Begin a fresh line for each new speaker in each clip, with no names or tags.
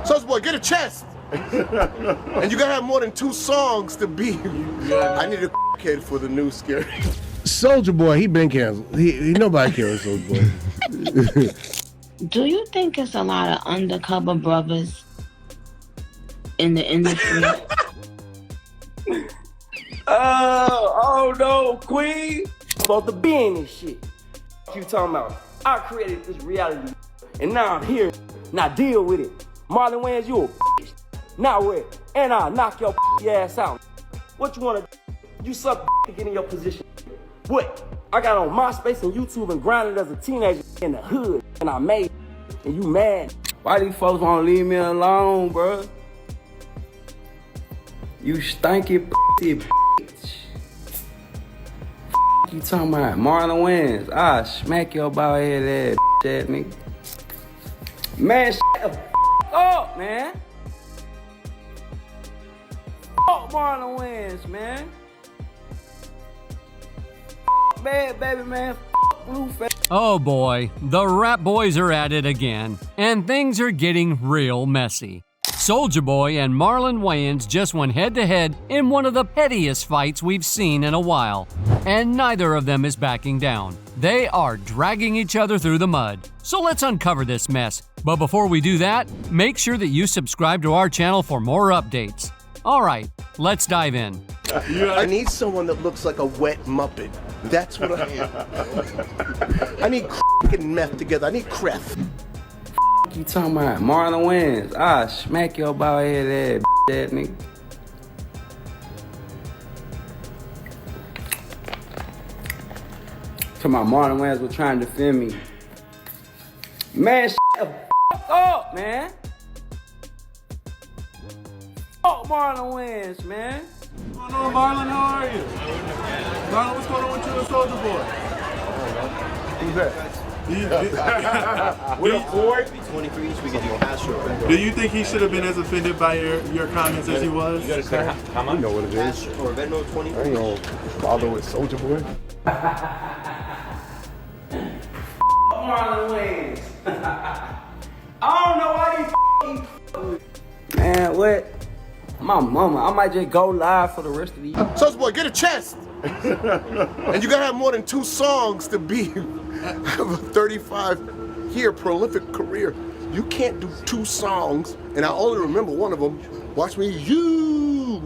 Soulja Boy, get a chest. And you gotta have more than 2 songs to be. I need a kid for the new scary.
Soulja Boy, he been canceled. He nobody cares, Soulja
Boy. Do you think it's a lot of undercover brothers in the industry?
Oh no, Queen. I'm supposed to be in this shit. What you talking about? I created this reality, and now I'm here. Now deal with it. Marlon Wayans, you a bitch. Now where? And I'll knock your ass out. What you wanna do? You suck to get in your position. What? I got on MySpace and YouTube and grinded as a teenager in the hood, and I made it. And you mad? Why these folks wanna leave me alone, bro? You stinky bitch. You talking about Marlon Wayans? I smack your bald head ass nigga. Man, shut the up, man. Fuck Marlon Wayans, man. Bad baby, man. Blueface.
Oh boy, the rap boys are at it again, and things are getting real messy. Soulja Boy and Marlon Wayans just went head-to-head in one of the pettiest fights we've seen in a while, and neither of them is backing down. They are dragging each other through the mud. So let's uncover this mess. But before we do that, make sure that you subscribe to our channel for more updates. All right, let's dive in.
I need someone that looks like a wet Muppet. That's what I am. I need and meth together. I need creth.
You talking about Marlon Wayans? I smack your bald head ass nigga. Talking about Marlon Wayans was trying to defend me. Man, shut the fuck up, man. Fuck Marlon Wayans, man.
What's going on, Marlon? How are you? Marlon, what's going on with you and Soulja Boy?
Who's that?
We're bored. 23 each, we can do Astro. Do you think he should have been as offended by your comments as he was?
You know what it is.
Or Venmo 20.
I ain't gonna bother with Soulja Boy.
Marlon Wayans. I don't know why you man, what? My mama, I might just go live for the rest of the year.
Soulja Boy, get a chest. And you gotta have more than 2 songs to be have a 35-year prolific career. You can't do 2 songs, and I only remember one of them. Watch me, you.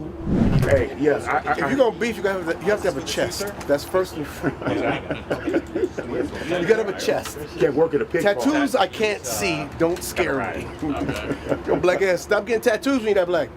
Hey, yes.
If you're gonna beef, you have to have a chest. That's first and foremost. You gotta have a chest.
You can't work at a pig
Tattoos
farm.
I can't see. Don't scare me. Yo, black ass, stop getting tattoos when you're that black.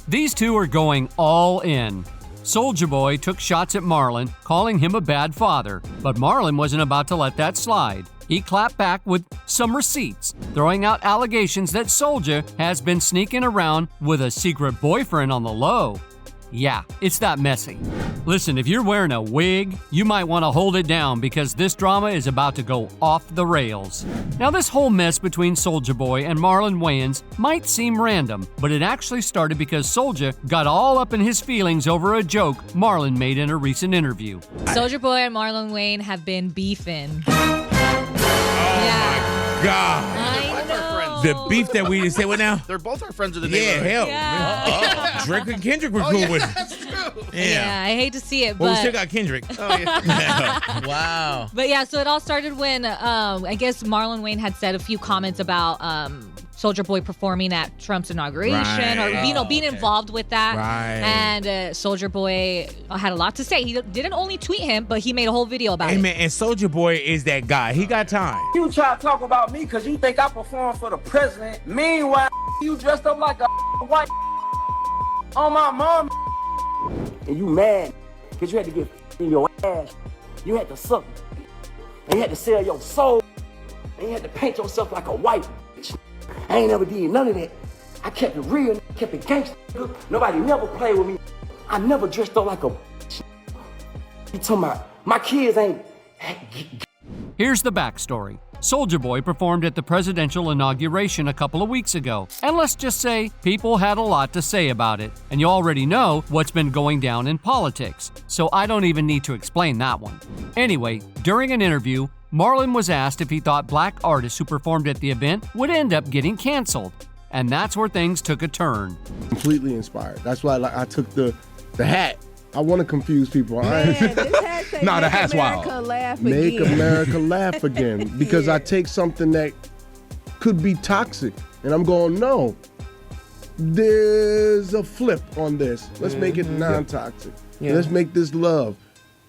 These two are going all in. Soulja Boy took shots at Marlon, calling him a bad father, but Marlon wasn't about to let that slide. He clapped back with some receipts, throwing out allegations that Soulja has been sneaking around with a secret boyfriend on the low. Yeah, it's that messy. Listen, if you're wearing a wig, you might want to hold it down because this drama is about to go off the rails. Now, this whole mess between Soulja Boy and Marlon Wayans might seem random, but it actually started because Soulja got all up in his feelings over a joke Marlon made in a recent interview.
Soulja Boy and Marlon Wayans have been beefing.
God.
I know.
The beef that we just said, what now?
They're both our friends of the
Yeah,
neighborhood.
hell.
Yeah.
Drake and Kendrick were cool with it.
That's true.
Yeah, I hate to see it,
Well, we
but
still got Kendrick.
Oh, yeah. Wow.
but yeah, so it all started when I guess Marlon Wayans had said a few comments about Soulja Boy performing at Trump's inauguration, or being involved with that.
Right.
And Soulja Boy had a lot to say. He didn't only tweet him, but he made a whole video about
Hey,
it.
man, and Soulja Boy is that guy. He got time.
You try to talk about me because you think I perform for the president. Meanwhile, you dressed up like a white on my mom. And you mad because you had to get in your ass. You had to suck. And you had to sell your soul. And you had to paint yourself like a white bitch. I ain't never did none of that. I kept it real, kept it gangster. Nobody never played with me. I never dressed up like a bitch. You talking about my kids ain't.
Here's the backstory. Soulja Boy performed at the presidential inauguration a couple of weeks ago, and let's just say people had a lot to say about it, and you already know what's been going down in politics, so I don't even need to explain that one. Anyway, during an interview, Marlon was asked if he thought black artists who performed at the event would end up getting canceled. And that's where things took a turn.
Completely inspired. That's why I took the hat. I want to confuse people.
Man, this hat say
Nah, the
Make
hat's
America
wild.
Laugh
Make
again.
America laugh again. Because I take something that could be toxic, and I'm going, no. There's a flip on this. Let's make it non-toxic.
Yeah.
Let's make this love.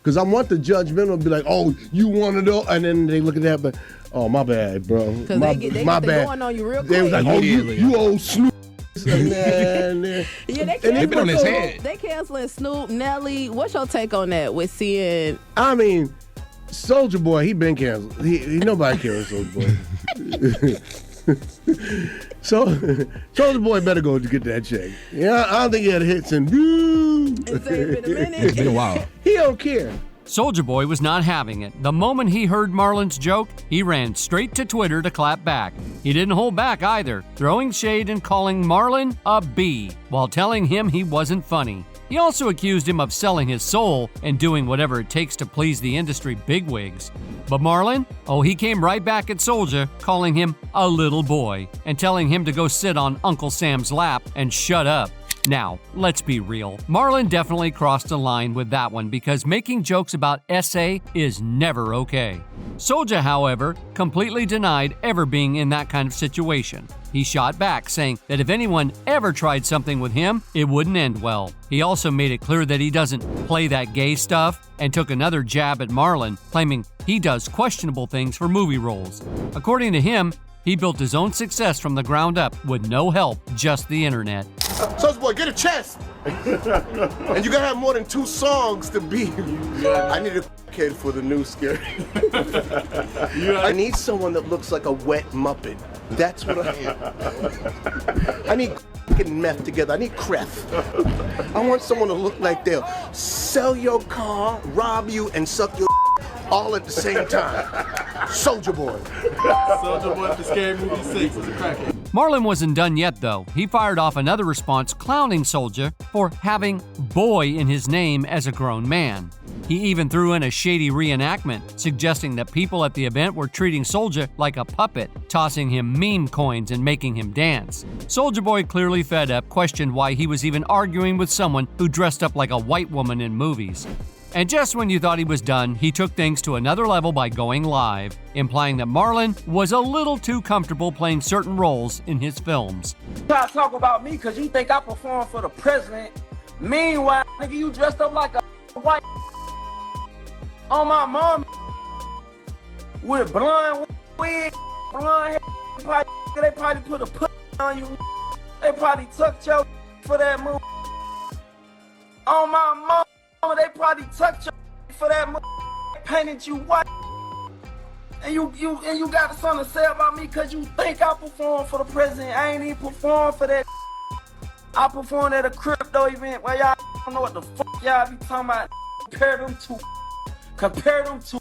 Because I want the judgmental to be like, oh, you want to know? And then they look at that, but, oh, my bad, bro.
Because
My
they get
bad.
going on you real quick.
They was like, oh, you old Snoop.
Yeah,
They been on his head.
They canceling Snoop, Nelly. What's your take on that with seeing?
I mean, Soulja Boy, he been canceled. Nobody cares, Soulja Boy. So, Soulja Boy better go to get that check. Yeah, I don't think he had hits and
It's been a minute.
It's been a while.
he don't care.
Soulja Boy was not having it. The moment he heard Marlon's joke, he ran straight to Twitter to clap back. He didn't hold back either, throwing shade and calling Marlon a B, while telling him he wasn't funny. He also accused him of selling his soul and doing whatever it takes to please the industry bigwigs. But Marlon? Oh, he came right back at Soulja, calling him a little boy and telling him to go sit on Uncle Sam's lap and shut up. Now, let's be real. Marlon definitely crossed a line with that one because making jokes about SA is never okay. Soulja, however, completely denied ever being in that kind of situation. He shot back, saying that if anyone ever tried something with him, it wouldn't end well. He also made it clear that he doesn't play that gay stuff and took another jab at Marlon, claiming he does questionable things for movie roles. According to him, he built his own success from the ground up with no help, just the internet.
Soulja Boy, get a chest. And you gotta have more than 2 songs to be. I need a kid for the new scary. I need someone that looks like a wet Muppet. That's what I am. I need getting meth together. I need cref. I want someone to look like they'll sell your car, rob you, and suck your all at the same time. Soulja Boy.
Soulja Boy for Scary Movie 6 is a crackhead.
Marlon wasn't done yet, though. He fired off another response clowning Soulja for having boy in his name as a grown man. He even threw in a shady reenactment, suggesting that people at the event were treating Soulja like a puppet, tossing him meme coins and making him dance. Soulja Boy, clearly fed up, questioned why he was even arguing with someone who dressed up like a white woman in movies. And just when you thought he was done, he took things to another level by going live, implying that Marlon was a little too comfortable playing certain roles in his films.
Try to talk about me because you think I perform for the president. Meanwhile, nigga, you dressed up like a white on my mom with blonde wig, blonde hair. They probably put a put on you. They probably tucked your for that movie. On my mom. They probably tucked you for that painted you white, and you got something to say about me because you think I perform for the president. I ain't even perform for that. I performed at a crypto event where y'all don't know what the fuck y'all be talking about. Compare them to.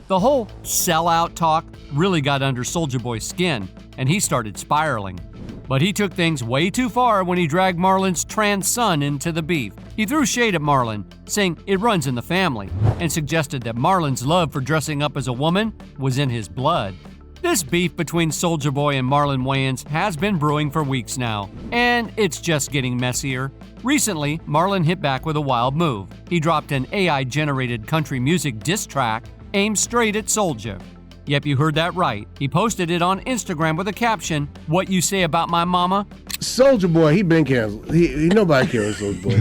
The whole sellout talk really got under Soulja Boy's skin, and he started spiraling. But he took things way too far when he dragged Marlon's trans son into the beef. He threw shade at Marlon, saying it runs in the family, and suggested that Marlon's love for dressing up as a woman was in his blood. This beef between Soulja Boy and Marlon Wayans has been brewing for weeks now, and it's just getting messier. Recently, Marlon hit back with a wild move. He dropped an AI-generated country music diss track aimed straight at Soulja. Yep, you heard that right. He posted it on Instagram with a caption, "What you say about my mama?"
Soulja Boy, he been canceled. Nobody cares, Soulja Boy.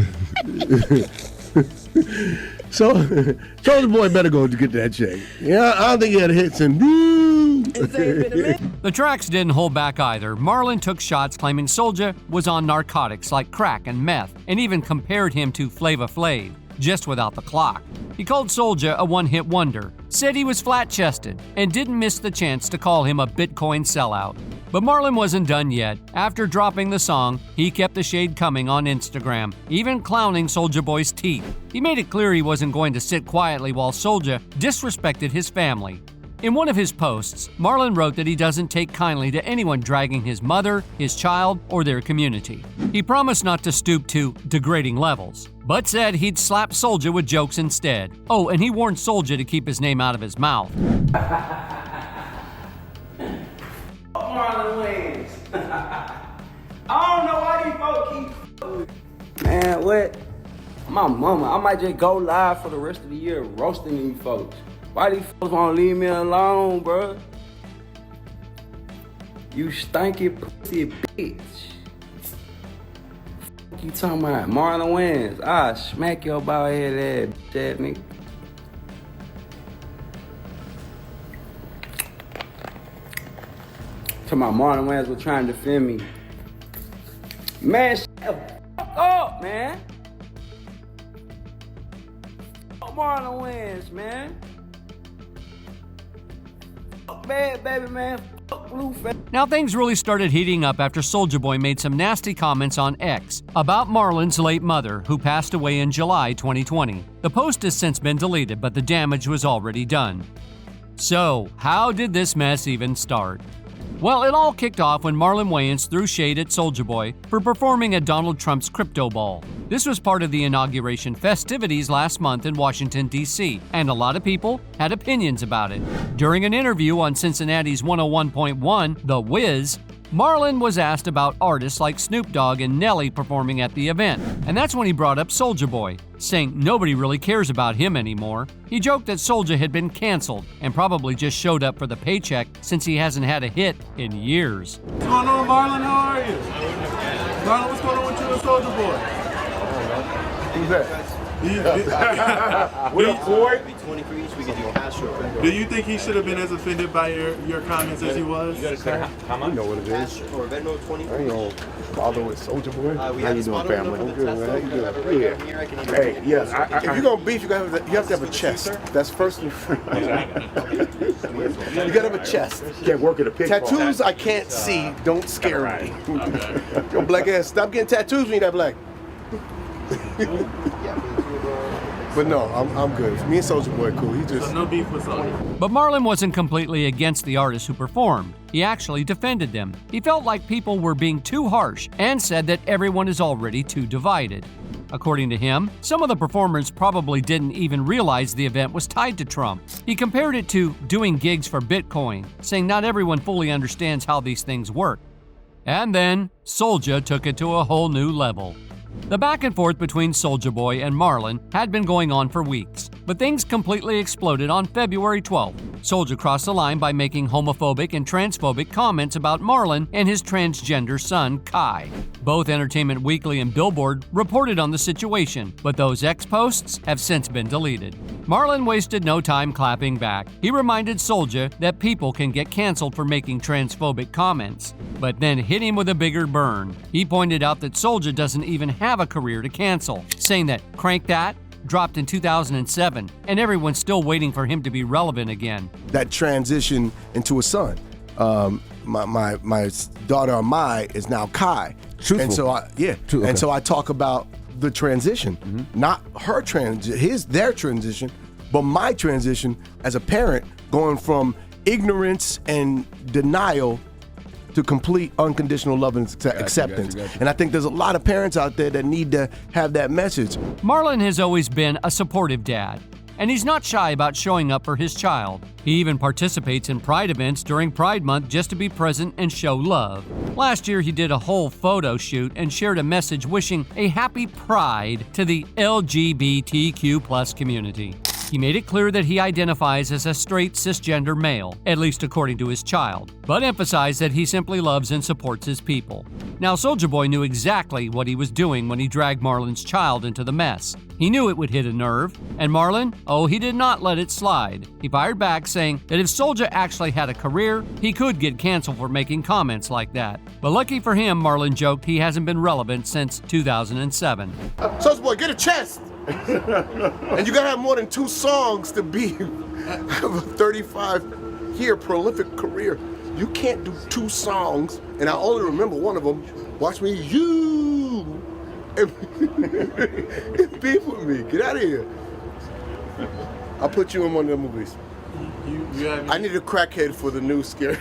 So, Soulja Boy better go to get that check. Yeah, I don't think he had hits and
The tracks didn't hold back either. Marlon took shots claiming Soulja was on narcotics like crack and meth, and even compared him to Flava Flav, just without the clock. He called Soulja a one-hit wonder, said he was flat-chested, and didn't miss the chance to call him a Bitcoin sellout. But Marlon wasn't done yet. After dropping the song, he kept the shade coming on Instagram, even clowning Soulja Boy's teeth. He made it clear he wasn't going to sit quietly while Soulja disrespected his family. In one of his posts, Marlon wrote that he doesn't take kindly to anyone dragging his mother, his child, or their community. He promised not to stoop to degrading levels. but said he'd slap Soulja with jokes instead. Oh, and he warned Soulja to keep his name out of his mouth.
Marlon Wayans. I don't know why these folks keep. Man, what? My mama, I might just go live for the rest of the year roasting these folks. Why these folks won't leave me alone, bro? You stinky pussy bitch. Fuck you talking about? Marlon Wayans. I'll smack your bald head ass, bitch ass nigga. Talking about Marlon Wayans was trying to defend me. Man, shut the fuck up, man. Fuck Marlon Wayans, man. Fuck bad baby, man. Fuck Blueface.
Now things really started heating up after Soulja Boy made some nasty comments on X about Marlon's late mother, who passed away in July 2020. The post has since been deleted, but the damage was already done. So, how did this mess even start? Well, it all kicked off when Marlon Wayans threw shade at Soulja Boy for performing at Donald Trump's crypto ball. This was part of the inauguration festivities last month in Washington, D.C., and a lot of people had opinions about it. During an interview on Cincinnati's 101.1, The Wiz, Marlon was asked about artists like Snoop Dogg and Nelly performing at the event, and that's when he brought up Soulja Boy, saying nobody really cares about him anymore. He joked that Soulja had been canceled and probably just showed up for the paycheck since he hasn't had a hit in years.
What's going on, Marlon? How are you? Marlon, what's going on with you and Soulja Boy?
Who's that?
We're bored. Do you think he should have been as offended by your comments as he was?
You know what it is. I ain't gonna bother with Soulja Boy. How you doing, family? I'm good, man. How you doing? Yeah. Hey, yes. If you're gonna beef, you have to have a chest. That's first and foremost. You gotta have a chest.
Can't work at a pig farm.
Tattoos I can't see don't scare me. Yo, black ass, stop getting tattoos when you're that black. But no, I'm good. Me and Soulja Boy cool. He just
no beef with Soulja.
But Marlon wasn't completely against the artists who performed. He actually defended them. He felt like people were being too harsh and said that everyone is already too divided. According to him, some of the performers probably didn't even realize the event was tied to Trump. He compared it to doing gigs for Bitcoin, saying not everyone fully understands how these things work. And then Soulja took it to a whole new level. The back and forth between Soulja Boy and Marlon had been going on for weeks, but things completely exploded on February 12th. Soulja crossed the line by making homophobic and transphobic comments about Marlon and his transgender son, Kai. Both Entertainment Weekly and Billboard reported on the situation, but those X posts have since been deleted. Marlon wasted no time clapping back. He reminded Soulja that people can get canceled for making transphobic comments, but then hit him with a bigger burn. He pointed out that Soulja doesn't even have a career to cancel, saying that Crank That dropped in 2007, and everyone's still waiting for him to be relevant again.
that transition into a son. My daughter Amai is now Kai.
Truthful.
And so and so I talk about the transition, not her their transition, but my transition as a parent, going from ignorance and denial to complete unconditional love and acceptance.
Gotcha.
And I think there's a lot of parents out there that need to have that message.
Marlon has always been a supportive dad, and he's not shy about showing up for his child. He even participates in Pride events during Pride Month just to be present and show love. Last year, he did a whole photo shoot and shared a message wishing a happy Pride to the LGBTQ+ community. He made it clear that he identifies as a straight cisgender male, at least according to his child, but emphasized that he simply loves and supports his people. Now, Soulja Boy knew exactly what he was doing when he dragged Marlon's child into the mess. He knew it would hit a nerve, and Marlon, he did not let it slide. He fired back, saying that if Soulja actually had a career, he could get canceled for making comments like that. But lucky for him, Marlon joked he hasn't been relevant since 2007.
Soulja Boy, get a chest! And you gotta have more than 2 songs to have a 35-year prolific career. You can't do 2 songs, and I only remember one of them. Watch me, you, and beef with me. Get out of here. I'll put you in one of the movies. I need a crackhead for the new scary.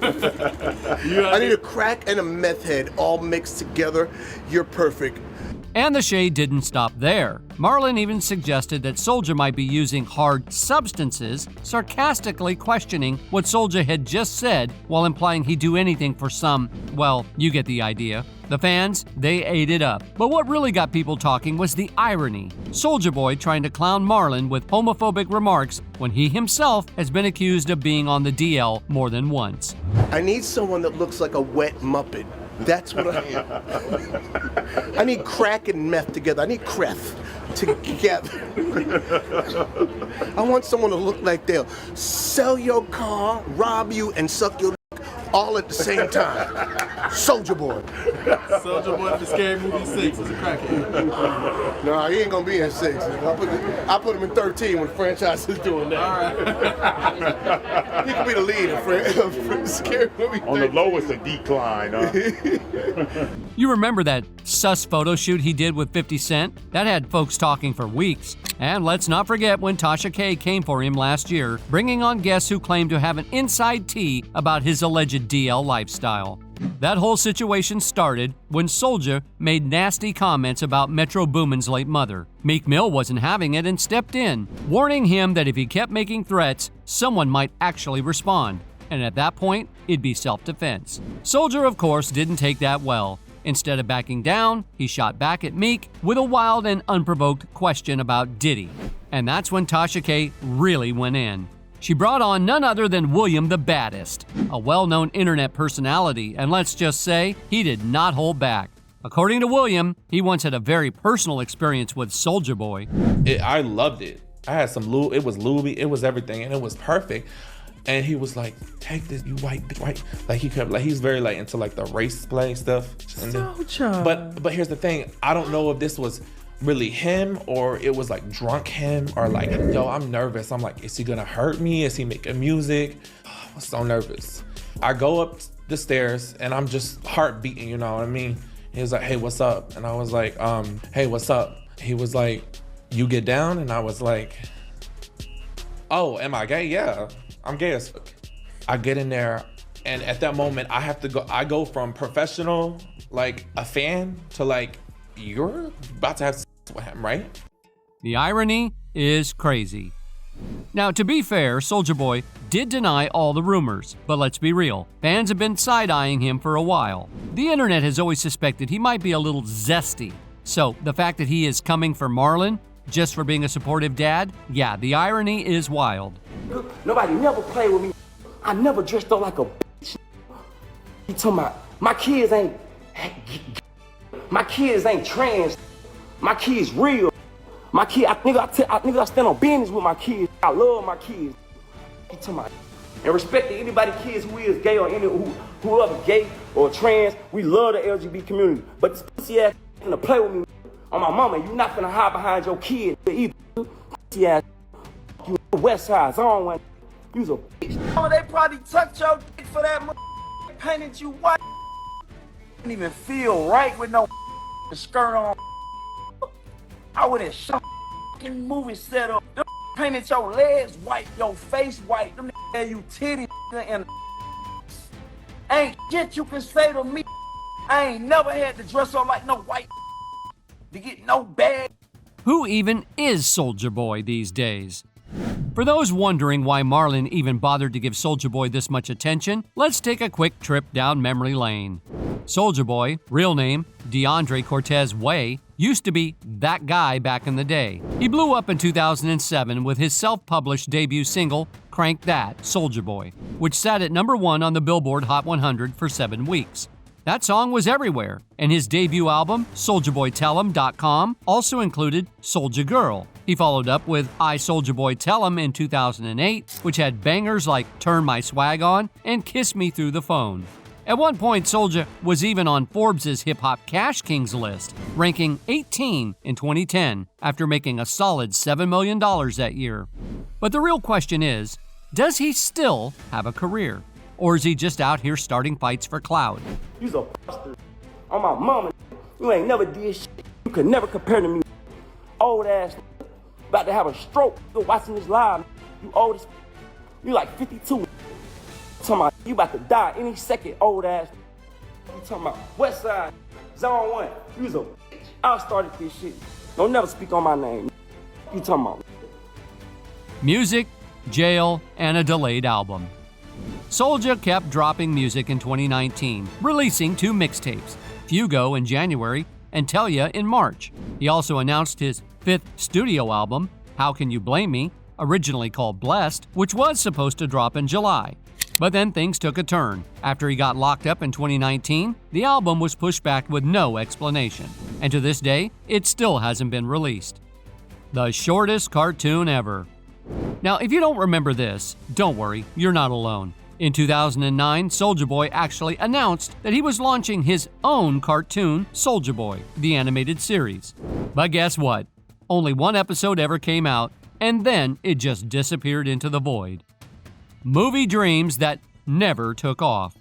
I need a crack and a meth head all mixed together. You're perfect.
And the shade didn't stop there. Marlon even suggested that Soulja might be using hard substances, sarcastically questioning what Soulja had just said while implying he'd do anything for some, well, you get the idea. The fans, they ate it up. But what really got people talking was the irony. Soulja Boy trying to clown Marlon with homophobic remarks when he himself has been accused of being on the DL more than once.
I need someone that looks like a wet Muppet. That's what I need crack and meth together. I need creth together. I want someone to look like they'll sell your car, rob you, and suck your all at the same time. Soulja Boy.
Soulja Boy for Scary Movie 6 is a crackhead.
No, he ain't gonna be in 6. I put him in 13 when the franchise is doing that.
All right.
He could be the lead of Scary Movie 13.
On the lowest, a decline, huh?
You remember that sus photo shoot he did with 50 Cent? That had folks talking for weeks. And let's not forget when Tasha K came for him last year, bringing on guests who claimed to have an inside tea about his alleged DL lifestyle. That whole situation started when Soulja made nasty comments about Metro Boomin's late mother. Meek Mill wasn't having it and stepped in, warning him that if he kept making threats, someone might actually respond. And at that point, it'd be self-defense. Soulja, of course, didn't take that well. Instead of backing down, he shot back at Meek with a wild and unprovoked question about Diddy. And that's when Tasha K really went in. She brought on none other than William the Baddest, a well-known internet personality, and let's just say, he did not hold back. According to William, he once had a very personal experience with Soulja Boy.
I loved it. I had some lube, it was lubey, it was everything, and it was perfect. And he was like, take this, you white bitch, right? Like he kept, like he's very like into like the race play stuff. And then, but here's the thing, I don't know if this was really him or it was like drunk him or like, yo, I'm nervous. I'm like, is he gonna hurt me? Is he making music? Oh, I'm so nervous. I go up the stairs and I'm just heart beating, you know what I mean? He was like, hey, what's up? And I was like, hey, what's up? He was like, you get down? And I was like, oh, am I gay? Yeah. I'm gay as fuck. I get in there, and at that moment, I go from professional, like a fan, to like, you're about to have sex with him, right?
The irony is crazy. Now, to be fair, Soulja Boy did deny all the rumors, but let's be real, fans have been side-eyeing him for a while. The internet has always suspected he might be a little zesty. So, the fact that he is coming for Marlon, just for being a supportive dad, yeah, the irony is wild.
Nobody never played with me. I never dressed up like a bitch. You talking about my kids ain't trans. My kids real. My kid, I think I stand on business with my kids. I love my kids. You talking about and respect to anybody kids who is gay or whoever gay or trans. We love the LGBT community. But this pussy ass finna play with me on my mama. You not finna hide behind your kid either. Pussy ass. You West Side Zone one. You's a bitch. Oh, they probably tucked your dick for that painted you white. Didn't even feel right with no skirt on. I would've shot movie set up. Them painted your legs white, your face white. Them had you titties and ain't shit you can say to me. I ain't never had to dress up like no white to get no bag.
Who even is Soulja Boy these days? For those wondering why Marlon even bothered to give Soulja Boy this much attention, let's take a quick trip down memory lane. Soulja Boy, real name DeAndre Cortez Way, used to be that guy back in the day. He blew up in 2007 with his self-published debut single, Crank That, Soulja Boy, which sat at #1 on the Billboard Hot 100 for 7 weeks. That song was everywhere, and his debut album, SouljaBoyTellEm.com, also included Soulja Girl. He followed up with I Soulja Boy Tell 'Em in 2008, which had bangers like Turn My Swag On and Kiss Me Through the Phone. At one point, Soulja was even on Forbes' Hip Hop Cash Kings list, ranking 18 in 2010 after making a solid $7 million that year. But the real question is, does he still have a career? Or is he just out here starting fights for clout?
You's a bastard. On my mama, you ain't never did shit. You could never compare to me. Old ass, about to have a stroke. You watching this live. You old as, you like 52. Talking about you about to die any second, old ass. You talking about West Side, Zone 1. You's a bitch. I started this shit. Don't never speak on my name. You talking about?
Music, jail, and a delayed album. Soulja kept dropping music in 2019, releasing 2 mixtapes, Fugo in January and Tell Ya in March. He also announced his 5th studio album, How Can You Blame Me, originally called Blessed, which was supposed to drop in July. But then things took a turn. After he got locked up in 2019, the album was pushed back with no explanation. And to this day, it still hasn't been released. The shortest cartoon ever. Now, if you don't remember this, don't worry, you're not alone. In 2009, Soulja Boy actually announced that he was launching his own cartoon, Soulja Boy, the animated series. But guess what? Only 1 episode ever came out, and then it just disappeared into the void. Movie dreams that never took off.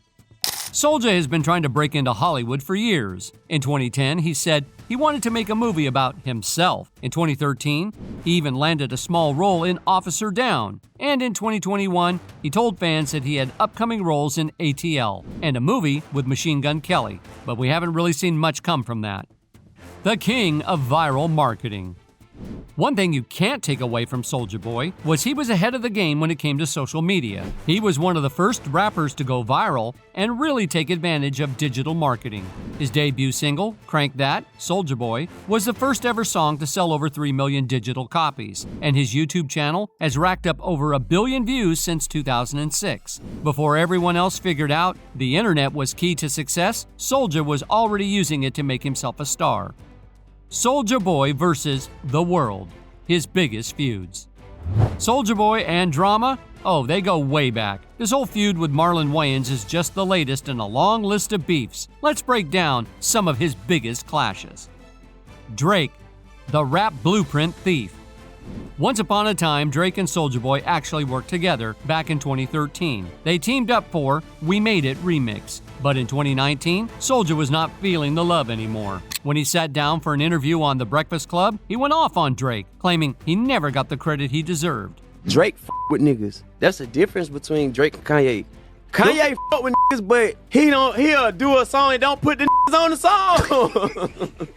Soulja has been trying to break into Hollywood for years. In 2010, he said he wanted to make a movie about himself. In 2013, he even landed a small role in Officer Down. And in 2021, he told fans that he had upcoming roles in ATL and a movie with Machine Gun Kelly. But we haven't really seen much come from that. The king of viral marketing. One thing you can't take away from Soulja Boy was he was ahead of the game when it came to social media. He was one of the first rappers to go viral and really take advantage of digital marketing. His debut single, Crank That, Soulja Boy, was the first ever song to sell over 3 million digital copies, and his YouTube channel has racked up over 1 billion views since 2006. Before everyone else figured out the internet was key to success, Soulja was already using it to make himself a star. Soulja Boy versus The World, his biggest feuds. Soulja Boy and drama? Oh, they go way back. This whole feud with Marlon Wayans is just the latest in a long list of beefs. Let's break down some of his biggest clashes. Drake, the rap blueprint thief. Once upon a time, Drake and Soulja Boy actually worked together back in 2013. They teamed up for We Made It remix. But in 2019, Soulja was not feeling the love anymore. When he sat down for an interview on The Breakfast Club, he went off on Drake, claiming he never got the credit he deserved.
Drake with niggas. That's the difference between Drake and Kanye. Kanye with niggas, but he'll do a song and don't put the niggas on the song.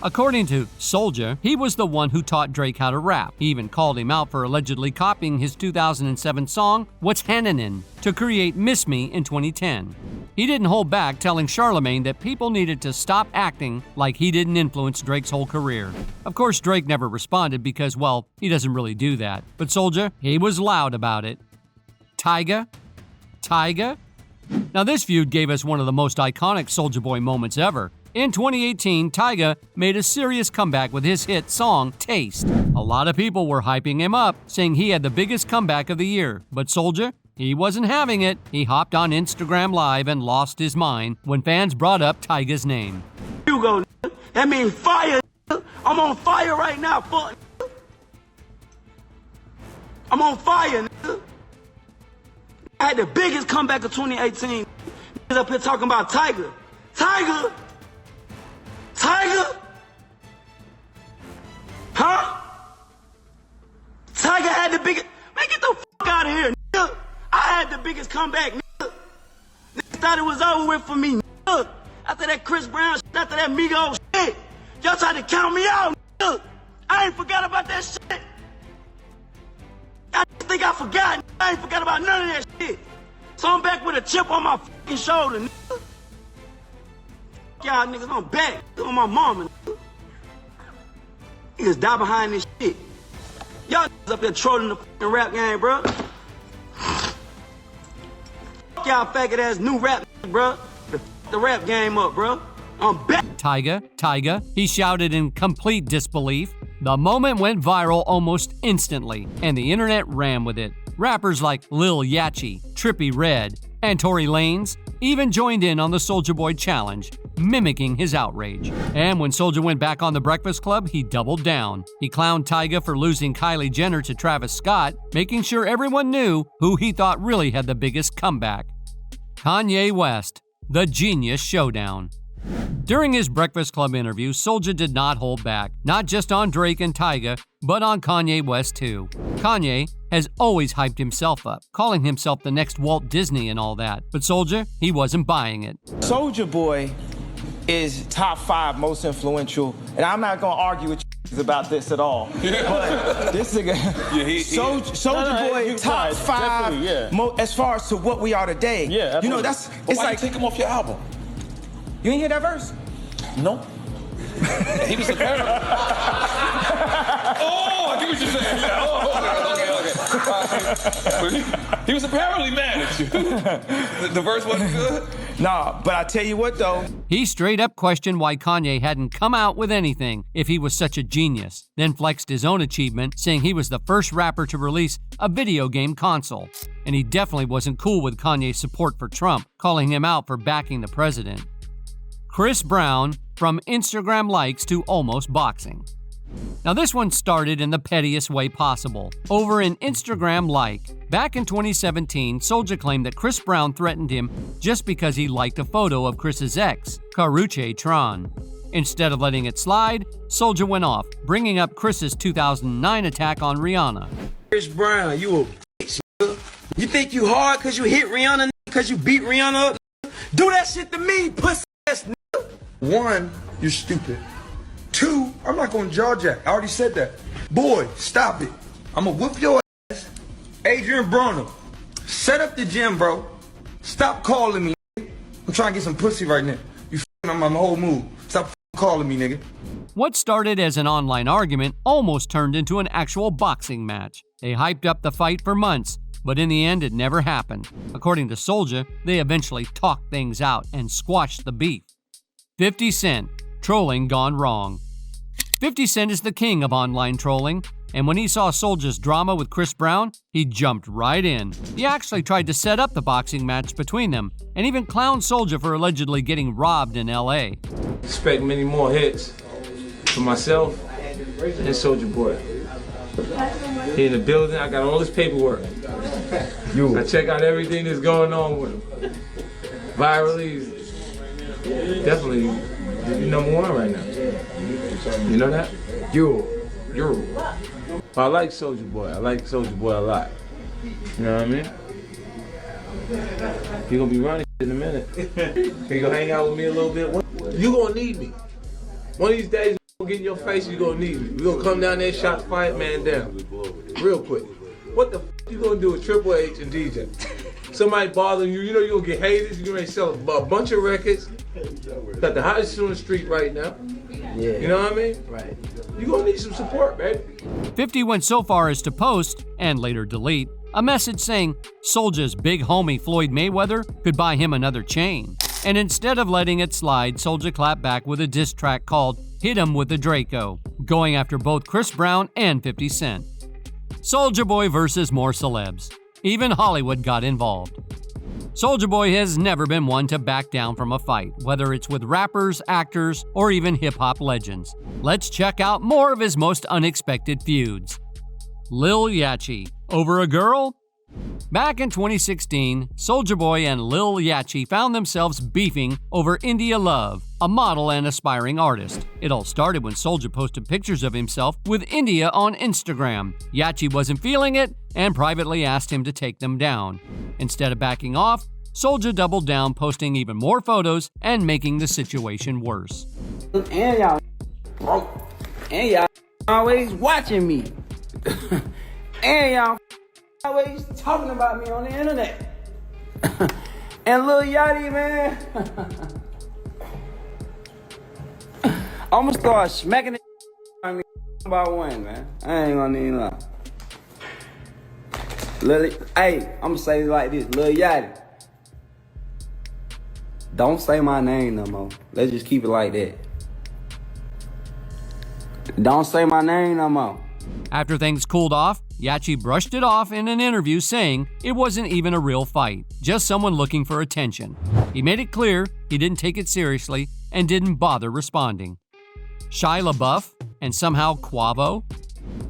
According to Soulja, he was the one who taught Drake how to rap. He even called him out for allegedly copying his 2007 song, What's Hannenin', to create Miss Me in 2010. He didn't hold back, telling Charlemagne that people needed to stop acting like he didn't influence Drake's whole career. Of course, Drake never responded because, well, he doesn't really do that. But Soulja, he was loud about it. Tyga? Now this feud gave us one of the most iconic Soulja Boy moments ever. In 2018, Tyga made a serious comeback with his hit song, Taste. A lot of people were hyping him up, saying he had the biggest comeback of the year. But Soulja, he wasn't having it. He hopped on Instagram Live and lost his mind when fans brought up Tyga's name.
You go, that means fire. I'm on fire right now, fuck. I'm on fire. I had the biggest comeback of 2018. Up here talking about Tyga. Tyga? Huh? Tyga had the biggest. Man, get the fuck out of here, nigga. I had the biggest comeback, nigga. Niggas thought it was over with for me, nigga. After that Chris Brown shit, after that Migos shit. Y'all tried to count me out, nigga. I ain't forgot about that shit. I think I forgot. I ain't forgot about none of that shit. So I'm back with a chip on my fucking shoulder, nigga. Y'all niggas, I'm back on my mama. Niggas die behind this shit. Y'all niggas up there trolling the fucking rap game, bro. Y'all faggot ass new rap, bro. The rap game up, bro. I'm back.
Tyga, he shouted in complete disbelief. The moment went viral almost instantly, and the internet ran with it. Rappers like Lil Yachty, Trippie Redd, and Tory Lanez even joined in on the Soulja Boy challenge, mimicking his outrage. And when Soulja went back on The Breakfast Club, he doubled down. He clowned Tyga for losing Kylie Jenner to Travis Scott, making sure everyone knew who he thought really had the biggest comeback. Kanye West, the Genius Showdown. During his Breakfast Club interview, Soulja did not hold back, not just on Drake and Tyga, but on Kanye West too. Kanye has always hyped himself up, calling himself the next Walt Disney and all that. But Soulja, he wasn't buying it.
Soulja Boy is top 5 most influential, and I'm not gonna argue with you about this at all. But this nigga, Soulja Boy, top 5 as far as to what we are today.
Yeah,
you know, that's it's like
take him off your album.
You ain't hear that verse?
No. He was a parallel. Oh, I get what you're saying. Okay. He was apparently mad at you. The verse wasn't good?
Nah, but I tell you what though.
He straight up questioned why Kanye hadn't come out with anything if he was such a genius, then flexed his own achievement, saying he was the first rapper to release a video game console. And he definitely wasn't cool with Kanye's support for Trump, calling him out for backing the president. Chris Brown, from Instagram likes to almost boxing. Now this one started in the pettiest way possible, over an Instagram like. Back in 2017, Soulja claimed that Chris Brown threatened him just because he liked a photo of Chris's ex, Karrueche Tron. Instead of letting it slide, Soulja went off, bringing up Chris's 2009 attack on Rihanna.
Chris Brown, you a bitch, nigga. You think you hard because you hit Rihanna, because you beat Rihanna up? Do that shit to me, pussy ass nigga.
1, you're stupid. 2, I'm not gonna jaw jack. I already said that. Boy, stop it. I'm gonna whoop your ass. Adrian Broner, set up the gym, bro. Stop calling me. I'm trying to get some pussy right now. You f***ing on my whole mood. Stop calling me, nigga.
What started as an online argument almost turned into an actual boxing match. They hyped up the fight for months, but in the end it never happened. According to Soulja, they eventually talked things out and squashed the beef. 50 Cent, trolling gone wrong. 50 Cent is the king of online trolling, and when he saw Soulja's drama with Chris Brown, he jumped right in. He actually tried to set up the boxing match between them, and even clowned Soulja for allegedly getting robbed in LA.
Expect many more hits for myself and Soulja Boy. He in the building, I got all this paperwork. I check out everything that's going on with him. Virally, definitely number 1 right now. You know that? You're. I like Soulja Boy. I like Soulja Boy a lot. You know what I mean? He gonna be running in a minute. He gonna hang out with me a little bit. You gonna need me. One of these days, I'm gonna get in your face. You gonna need me. We gonna come down there, shot 5 man down, real quick. What the f you gonna do with Triple H and DJ? Somebody bothering you, you know you gonna get haters. You gonna sell a bunch of records. Got the hottest shit on the street right now. Yeah. You know what I mean? Right. You gonna need some support, baby.
50 went so far as to post, and later delete, a message saying Soulja's big homie Floyd Mayweather could buy him another chain. And instead of letting it slide, Soulja clapped back with a diss track called Hit 'Em with the Draco, going after both Chris Brown and 50 Cent. Soulja Boy versus more celebs. Even Hollywood got involved. Soulja Boy has never been one to back down from a fight, whether it's with rappers, actors, or even hip-hop legends. Let's check out more of his most unexpected feuds. Lil Yachty, over a girl? Back in 2016, Soulja Boy and Lil Yachty found themselves beefing over India Love, a model and aspiring artist. It all started when Soulja posted pictures of himself with India on Instagram. Yachty wasn't feeling it and privately asked him to take them down. Instead of backing off, Soulja doubled down, posting even more photos and making the situation worse.
And y'all broke. And y'all always watching me. And y'all always talking about me on the internet. And Lil Yachty, man. I'm gonna start smacking the on me by 1, man. I ain't gonna even lie. Hey, I'm gonna say it like this. Lil Yachty, don't say my name no more. Let's just keep it like that. Don't say my name no more.
After things cooled off, Yachty brushed it off in an interview, saying it wasn't even a real fight, just someone looking for attention. He made it clear he didn't take it seriously and didn't bother responding. Shia LaBeouf and somehow Quavo?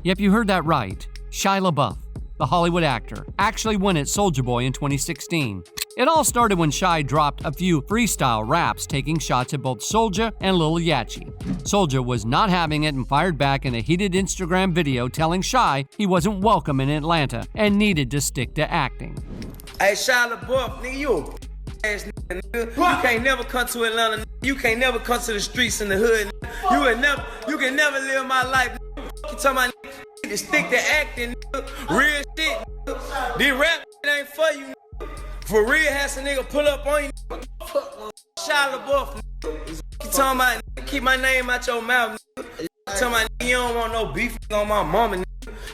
Yep, you heard that right. Shia LaBeouf, the Hollywood actor, actually went at Soulja Boy in 2016. It all started when Shia dropped a few freestyle raps taking shots at both Soulja and Lil Yachty. Soulja was not having it and fired back in a heated Instagram video telling Shia he wasn't welcome in Atlanta and needed to stick to acting.
Hey, Shia LaBeouf, nigga, you ass nigga. You can't never come to Atlanta. You can't never come to the streets in the hood. You can never live my life. You talking about nigga, to stick to acting, nigga. Real shit. Nigga. This rap ain't for you. Nigga. For real, has a nigga pull up on you. Shia LaBeouf. You talking about keep my name out your mouth. Nigga. You talking about you don't want no beef on my mama. Nigga.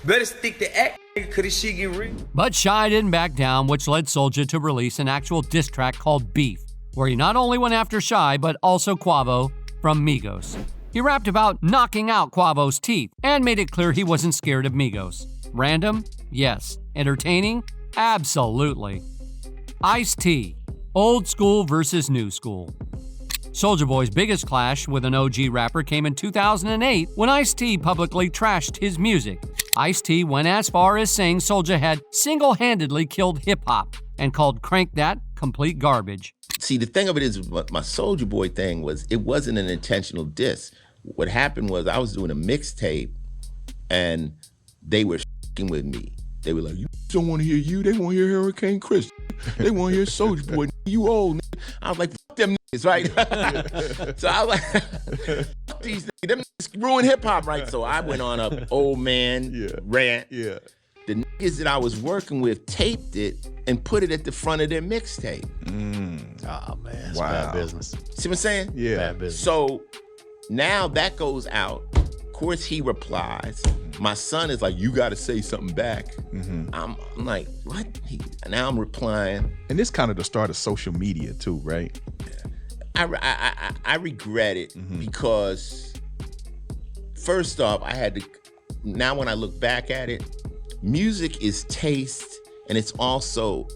Better stick to acting, nigga, cause this shit get real.
But Shia didn't back down, which led Soulja to release an actual diss track called Beef, where he not only went after Shia, but also Quavo from Migos. He rapped about knocking out Quavo's teeth and made it clear he wasn't scared of Migos. Random? Yes. Entertaining? Absolutely. Ice-T, old school versus new school. Soulja Boy's biggest clash with an OG rapper came in 2008 when Ice-T publicly trashed his music. Ice-T went as far as saying Soulja had single-handedly killed hip-hop and called Crank That complete garbage.
See, the thing of it is, my Soulja Boy thing was, it wasn't an intentional diss. What happened was I was doing a mixtape and they were f***ing with me. They were like, you don't want to hear you, they want to hear Hurricane Chris. They want to hear Soulja Boy, you old. I was like, fuck them niggas, right? So I was like, fuck these niggas, them niggas ruin hip hop, right? So I went on a old man rant. Yeah. The niggas that I was working with taped it and put it at the front of their mixtape.
Oh man, it's bad business.
See what I'm saying?
Yeah. Bad business.
So now that goes out. Of course he replies. My son is like, you got to say something back. I'm like, what? Now I'm replying.
And this kind of the start of social media too, right?
I regret it because first off, I had to, now when I look back at it, music is taste and it's also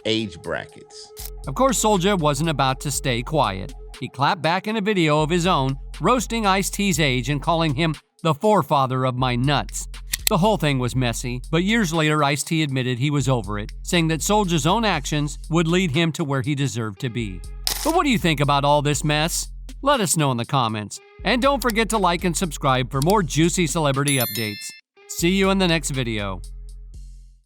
age brackets.
Of course, Soulja wasn't about to stay quiet. He clapped back in a video of his own, roasting Ice-T's age and calling him the forefather of my nuts. The whole thing was messy, but years later, Ice-T admitted he was over it, saying that Soulja's own actions would lead him to where he deserved to be. But what do you think about all this mess? Let us know in the comments. And don't forget to like and subscribe for more juicy celebrity updates. See you in the next video.